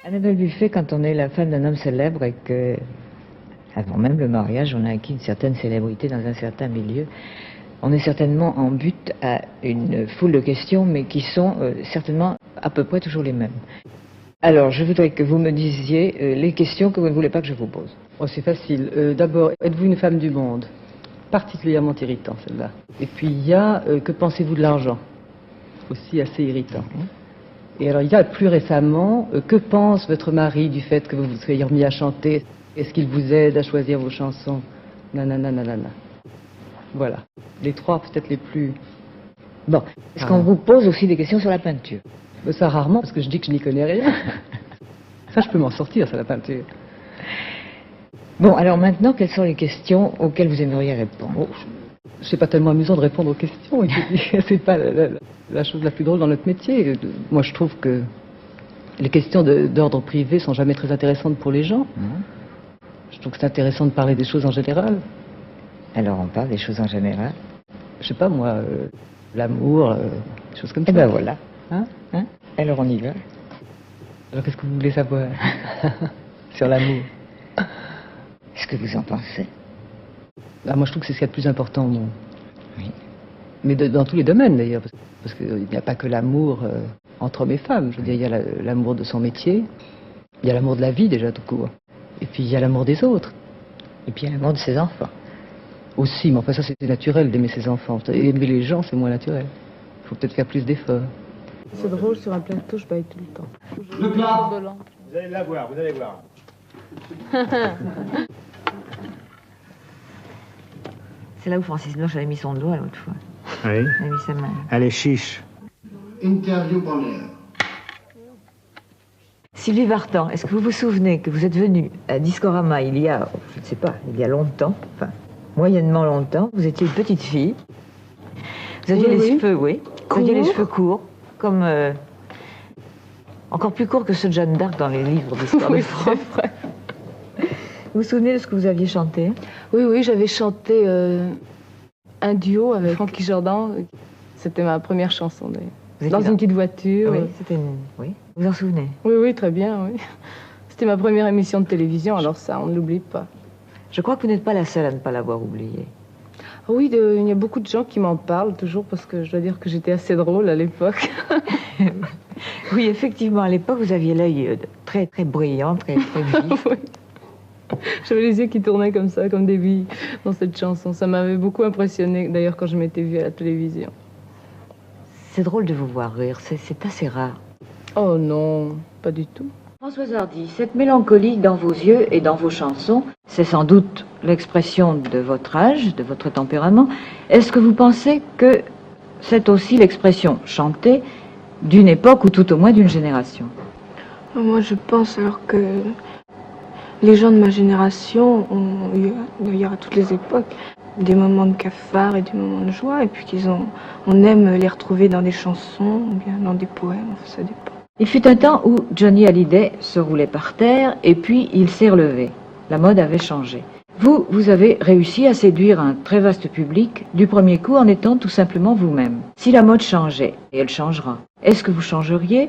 Annabelle Buffet, quand on est la femme d'un homme célèbre et que, avant même le mariage, on a acquis une certaine célébrité dans un certain milieu, on est certainement en but à une foule de questions, mais qui sont certainement à peu près toujours les mêmes. Alors, je voudrais que vous me disiez les questions que vous ne voulez pas que je vous pose. Oh, c'est facile. D'abord, êtes-vous une femme du monde? Particulièrement irritant, celle-là. Et puis, il y a que pensez-vous de l'argent? Aussi assez irritant. Et alors, il y a plus récemment, que pense votre mari du fait que vous vous soyez remis à chanter? Est-ce qu'il vous aide à choisir vos chansons? Nanana, nanana. Voilà. Les trois, peut-être les plus... Bon, est-ce qu'on vous pose aussi des questions sur la peinture? Ça, rarement, parce que je dis que je n'y connais rien. Ça, je peux m'en sortir, ça, la peinture. Bon, alors maintenant, quelles sont les questions auxquelles vous aimeriez répondre? Oh, c'est pas tellement amusant de répondre aux questions. C'est pas la chose la plus drôle dans notre métier. Moi, je trouve que les questions d'ordre privé sont jamais très intéressantes pour les gens. Je trouve que c'est intéressant de parler des choses en général. Alors, on parle des choses en général. Je sais pas, moi, l'amour, des choses comme ça. Eh ben voilà. Hein? Alors, on y va. Alors, qu'est-ce que vous voulez savoir sur l'amour? Qu'est-ce que vous en pensez? Ah, moi, je trouve que c'est ce qu'il y a de plus important au monde. Oui. Mais dans tous les domaines, d'ailleurs, parce qu'il n'y a pas que l'amour entre hommes et femmes. Je veux dire, il y a l'amour de son métier, il y a l'amour de la vie, déjà, tout court. Et puis, il y a l'amour des autres. Et puis, il y a l'amour de ses enfants. Aussi, mais enfin, ça, c'est naturel d'aimer ses enfants. Et aimer les gens, c'est moins naturel. Il faut peut-être faire plus d'efforts. C'est drôle, sur un plateau, je baille tout le temps. Le plat, vous allez la voir, vous allez voir. C'est là où Francis Blanche avait mis son doigt l'autre fois. Oui. Elle a mis sa main. Elle est chiche. Interview première. Sylvie Vartan, est-ce que vous vous souvenez que vous êtes venue à Discorama il y a, je ne sais pas, il y a longtemps, enfin, moyennement longtemps, vous étiez une petite fille, vous aviez les cheveux, oui, vous aviez les cheveux courts, comme, encore plus courts que ceux de Jeanne d'Arc dans les livres d'histoire de France. Vous vous souvenez de ce que vous aviez chanté? Oui, j'avais chanté un duo avec Francky Jordan. C'était ma première chanson, d'ailleurs. Dans une petite voiture. Oui, c'était une... Oui, vous en souvenez? Oui, très bien, oui. C'était ma première émission de télévision, alors ça, on ne l'oublie pas. Je crois que vous n'êtes pas la seule à ne pas l'avoir oublié. Oui, il y a beaucoup de gens qui m'en parlent toujours, parce que je dois dire que j'étais assez drôle à l'époque. Oui, effectivement, à l'époque, vous aviez l'œil très, très brillant, très, très vif. Oui. J'avais les yeux qui tournaient comme ça, comme des billes dans cette chanson. Ça m'avait beaucoup impressionné, d'ailleurs, quand je m'étais vue à la télévision. C'est drôle de vous voir rire, c'est assez rare. Oh non, pas du tout. Françoise Hardy, cette mélancolie dans vos yeux et dans vos chansons, c'est sans doute l'expression de votre âge, de votre tempérament. Est-ce que vous pensez que c'est aussi l'expression chantée d'une époque ou tout au moins d'une génération? Moi, je pense alors que les gens de ma génération ont eu, d'ailleurs à toutes les époques, des moments de cafard et des moments de joie, et puis on aime les retrouver dans des chansons, ou bien dans des poèmes, ça dépend. Il fut un temps où Johnny Hallyday se roulait par terre et puis il s'est relevé. La mode avait changé. Vous avez réussi à séduire un très vaste public du premier coup en étant tout simplement vous-même. Si la mode changeait, et elle changera, est-ce que vous changeriez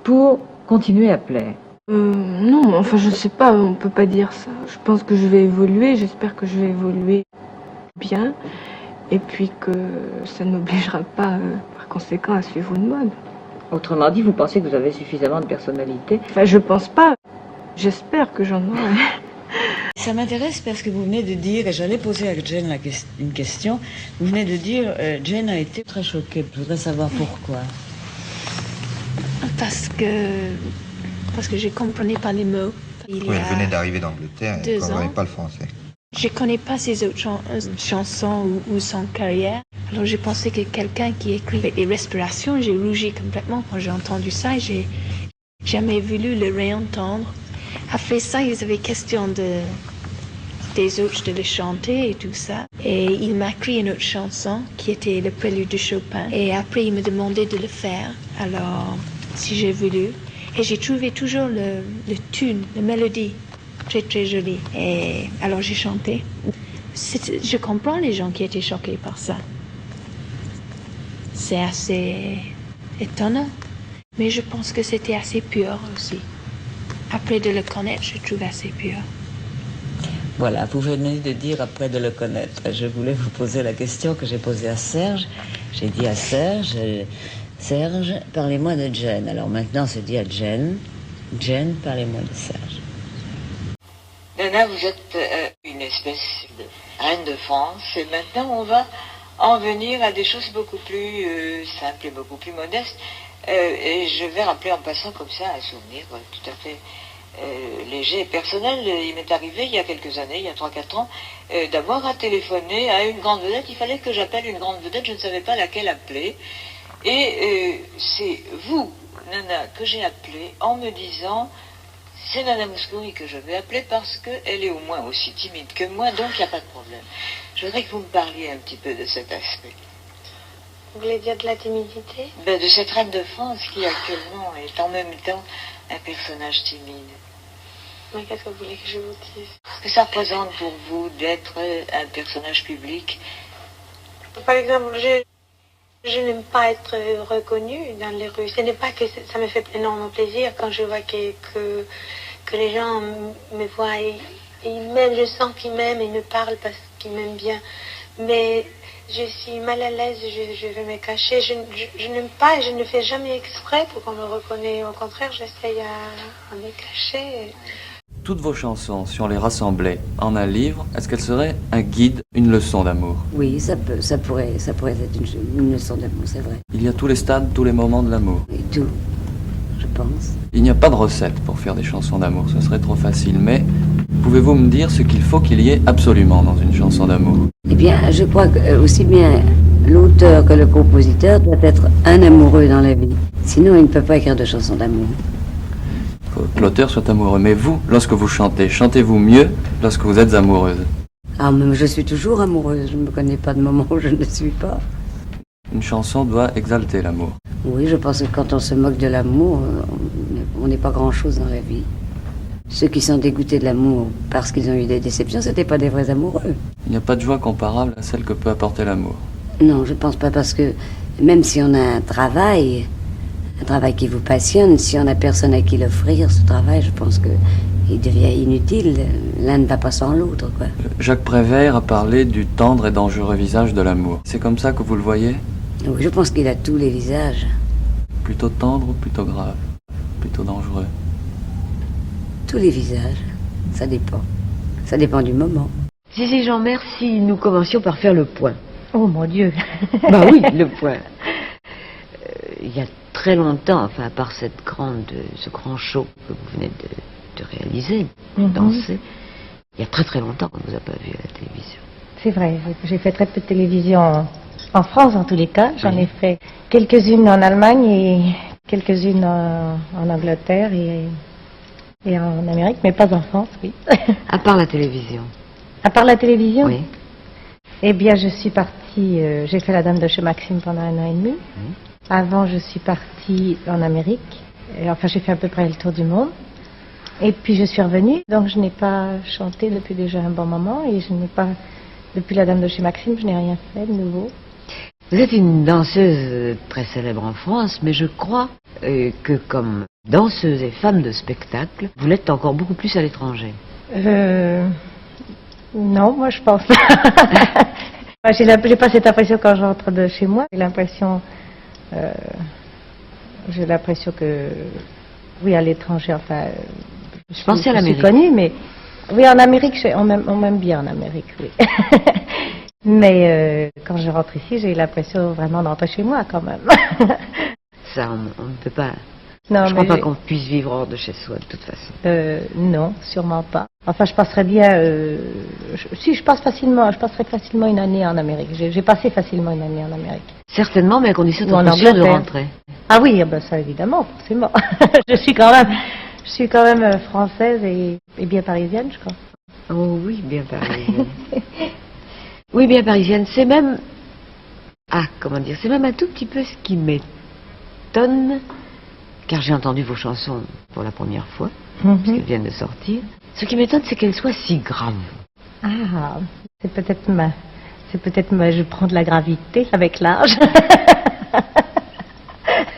pour continuer à plaire? Non, enfin je sais pas, on peut pas dire ça. Je pense que je vais évoluer, j'espère que je vais évoluer bien, et puis que ça ne m'obligera pas par conséquent à suivre une mode. Autrement dit, vous pensez que vous avez suffisamment de personnalité? Enfin je pense pas, j'espère que j'en aurai. Ça m'intéresse parce que vous venez de dire, et j'allais poser à Jane une question, vous venez de dire, Jane a été très choquée. Je voudrais savoir pourquoi. Parce que je ne comprenais pas les mots. Oui, elle venait d'arriver d'Angleterre et elle ne comprenait pas le français. Je ne connais pas ses autres chansons ou son carrière. Alors j'ai pensé que quelqu'un qui écrit les respirations, j'ai rougi complètement quand j'ai entendu ça et j'ai jamais voulu le réentendre. Après ça, ils avaient question des autres de le chanter et tout ça. Et il m'a écrit une autre chanson qui était le prélude de Chopin. Et après, il me demandait de le faire. Alors, si j'ai voulu. Et j'ai trouvé toujours le tune, la mélodie très très jolie. Et alors j'ai chanté. Je comprends les gens qui étaient choqués par ça. C'est assez étonnant. Mais je pense que c'était assez pur aussi. après de le connaître, je trouve assez pur. Voilà, vous venez de dire après de le connaître. Je voulais vous poser la question que j'ai posée à Serge. J'ai dit à Serge, Serge, parlez-moi de Jane. Alors maintenant, c'est dit à Jane. Jane, parlez-moi de Serge. Nana, vous êtes une espèce de reine de France. Et maintenant, on va en venir à des choses beaucoup plus simples et beaucoup plus modestes. Et je vais rappeler en passant comme ça un souvenir tout à fait léger et personnel. Il m'est arrivé il y a quelques années, il y a 3-4 ans, d'avoir à téléphoner à une grande vedette. Il fallait que j'appelle une grande vedette, je ne savais pas laquelle appeler. Et c'est vous, Nana, que j'ai appelé en me disant, c'est Nana Mouskouri que je vais appeler parce qu'elle est au moins aussi timide que moi, donc il n'y a pas de problème. Je voudrais que vous me parliez un petit peu de cet aspect. Vous voulez dire de la timidité? De cette reine de France qui actuellement est en même temps un personnage timide. Mais qu'est-ce que vous voulez que je vous dise? Ce que ça représente pour vous d'être un personnage public? Par exemple, je n'aime pas être reconnue dans les rues. Ce n'est pas que ça me fait énormément plaisir quand je vois que les gens me voient et ils m'aiment. Je sens qu'ils m'aiment et me parlent parce qu'ils m'aiment bien. Mais je suis mal à l'aise, je vais me cacher. Je n'aime pas et je ne fais jamais exprès pour qu'on me reconnaisse. Au contraire, j'essaye à me cacher. Toutes vos chansons, si on les rassemblait en un livre, est-ce qu'elles seraient un guide, une leçon d'amour? Oui, ça pourrait être une leçon d'amour, c'est vrai. Il y a tous les stades, tous les moments de l'amour. Et tout, je pense. Il n'y a pas de recette pour faire des chansons d'amour, ce serait trop facile, mais pouvez-vous me dire ce qu'il faut qu'il y ait absolument dans une chanson d'amour? Eh bien, je crois que aussi bien l'auteur que le compositeur doit être un amoureux dans la vie. Sinon, il ne peut pas écrire de chansons d'amour. Que l'auteur soit amoureux. Mais vous, lorsque vous chantez, chantez-vous mieux lorsque vous êtes amoureuse? Ah, mais je suis toujours amoureuse. Je ne me connais pas de moment où je ne le suis pas. Une chanson doit exalter l'amour. Oui, je pense que quand on se moque de l'amour, on n'est pas grand-chose dans la vie. Ceux qui sont dégoûtés de l'amour parce qu'ils ont eu des déceptions, ce n'étaient pas des vrais amoureux. Il n'y a pas de joie comparable à celle que peut apporter l'amour. Non, je ne pense pas, parce que même si on a un travail qui vous passionne, si on n'a personne à qui l'offrir, ce travail, je pense qu'il devient inutile. L'un ne va pas sans l'autre, quoi. Jacques Prévert a parlé du tendre et dangereux visage de l'amour. C'est comme ça que vous le voyez? Oui, je pense qu'il a tous les visages. Plutôt tendre ou plutôt grave? Plutôt dangereux? Tous les visages, ça dépend. Ça dépend du moment. Zizi Jeanmaire, si nous commencions par faire le point. Oh mon Dieu. Bah oui, le point. Il y a très longtemps, enfin à part ce grand show que vous venez de réaliser, danser, il y a très très longtemps qu'on ne vous a pas vu à la télévision. C'est vrai, j'ai fait très peu de télévision en France en tous les cas. J'en ai fait quelques-unes en Allemagne et quelques-unes en Angleterre et en Amérique, mais pas en France, oui. À part la télévision. À part la télévision? Oui. Eh bien, je suis partie, j'ai fait la Dame de chez Maxime pendant 1 an et demi. Avant, je suis partie en Amérique. Et, enfin, j'ai fait à peu près le tour du monde. Et puis, je suis revenue. Donc, je n'ai pas chanté depuis déjà un bon moment. Et je n'ai pas, depuis la Dame de chez Maxime, je n'ai rien fait de nouveau. Vous êtes une danseuse très célèbre en France, mais je crois que comme danseuse et femme de spectacle, vous l'êtes encore beaucoup plus à l'étranger. Non, moi je pense pas. J'ai pas cette impression quand je rentre de chez moi. J'ai l'impression que, oui, à l'étranger, enfin, je pensais à l'Amérique. Je suis connue, mais oui, en Amérique, on m'aime bien en Amérique, oui. Mais quand je rentre ici, j'ai l'impression vraiment d'entrer chez moi quand même. Ça, on ne peut pas. Non, je ne crois pas qu'on puisse vivre hors de chez soi, de toute façon. Non, sûrement pas. Enfin, je passerais bien. Si je passerais facilement une année en Amérique. J'ai passé facilement une année en Amérique. Certainement, mais à condition d'être sûre de rentrer. Ah oui, ben ça évidemment, forcément. je suis quand même française et bien parisienne, je crois. Oh oui, bien parisienne. Oui, bien parisienne. C'est même, c'est même un tout petit peu ce qui m'étonne, car j'ai entendu vos chansons pour la première fois, parce qu'elles viennent de sortir. Ce qui m'étonne, c'est qu'elles soient si graves. Ah, c'est peut-être je prends de la gravité avec l'âge.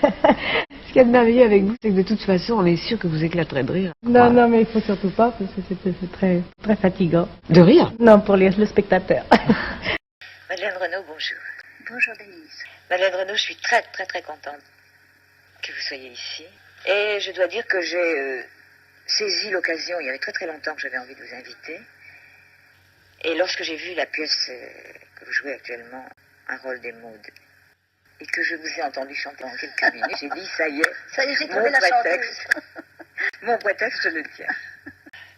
Parce qu'il y a de merveilleux avec vous, c'est que de toute façon, on est sûr que vous éclaterez de rire. Non, non, mais il faut surtout pas, parce que c'est très, très fatigant. De rire? Non, pour le spectateur. Madeleine Renaud, bonjour. Bonjour Denise. Madeleine Renaud, je suis très très très contente que vous soyez ici. Et je dois dire que j'ai saisi l'occasion, il y avait très très longtemps que j'avais envie de vous inviter. Et lorsque j'ai vu la pièce que vous jouez actuellement, Un rôle des Maudes, et que je vous ai entendu chanter en quelques minutes, j'ai dit, ça y est, j'ai trouvé la chanteuse. Mon prétexte, je le tiens.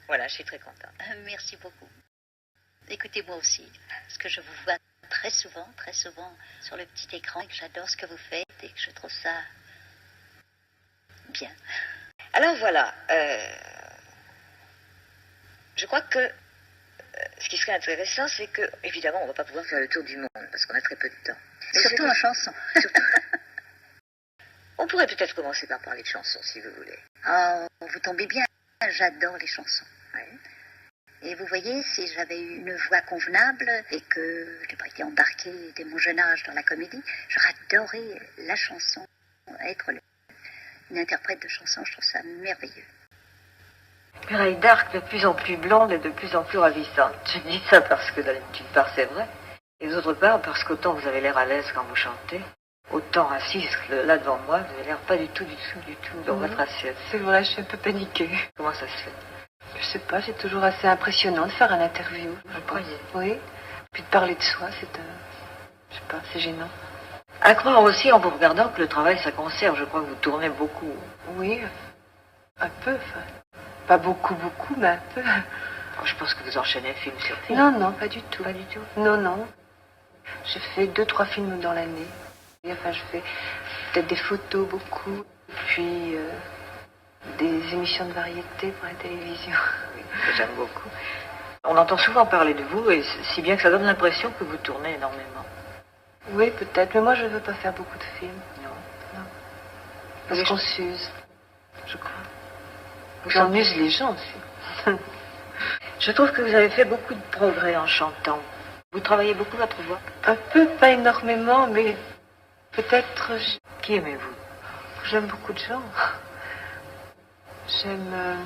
Voilà, je suis très contente. Merci beaucoup. Écoutez, moi aussi, parce que je vous vois très souvent sur le petit écran, et que j'adore ce que vous faites, et que je trouve ça bien. Alors voilà, je crois que ce qui serait intéressant, c'est que, évidemment, on ne va pas pouvoir faire le tour du monde, parce qu'on a très peu de temps. Mais surtout en chanson. On pourrait peut-être commencer par parler de chansons, si vous voulez. Oh, vous tombez bien, j'adore les chansons. Ouais. Et vous voyez, si j'avais eu une voix convenable et que je n'ai pas été embarquée dès mon jeune âge dans la comédie, j'aurais adoré la chanson, être une interprète de chansons, je trouve ça merveilleux. Mireille d'Arc, de plus en plus blonde et de plus en plus ravissante. Je dis ça parce que d'une part c'est vrai, et d'autre part parce qu'autant vous avez l'air à l'aise quand vous chantez, autant assise là devant moi, vous avez l'air pas du tout dans votre assiette. C'est vrai, je suis un peu paniquée. Comment ça se fait? Je sais pas, c'est toujours assez impressionnant de faire un interview. Vous croyez? Oui. Puis de parler de soi, je sais pas, c'est gênant. À croire aussi en vous regardant que le travail ça conserve. Je crois que vous tournez beaucoup. Oui, un peu. Enfin, pas beaucoup, mais un peu. Oh, je pense que vous enchaînez film sur film. Non, pas du tout. Pas du tout? Non. Je fais 2-3 films dans l'année. Enfin, je fais peut-être des photos beaucoup, puis des émissions de variété pour la télévision. Oui, j'aime beaucoup. On entend souvent parler de vous, et si bien que ça donne l'impression que vous tournez énormément. Oui, peut-être, mais moi je ne veux pas faire beaucoup de films. Non. Parce qu'on s'use, je crois. On use les gens aussi. Je trouve que vous avez fait beaucoup de progrès en chantant. Vous travaillez beaucoup votre voix? Un peu, pas énormément, mais peut-être... Qui aimez-vous? J'aime beaucoup de gens. J'aime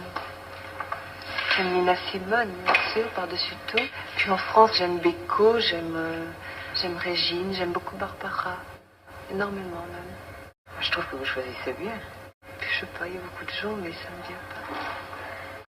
Nina Simone, bien sûr, par-dessus tout. Puis en France, j'aime Beko, j'aime Régine, j'aime beaucoup Barbara. Énormément même. Je trouve que vous choisissez bien. Puis je sais pas, il y a beaucoup de gens, mais ça me vient pas.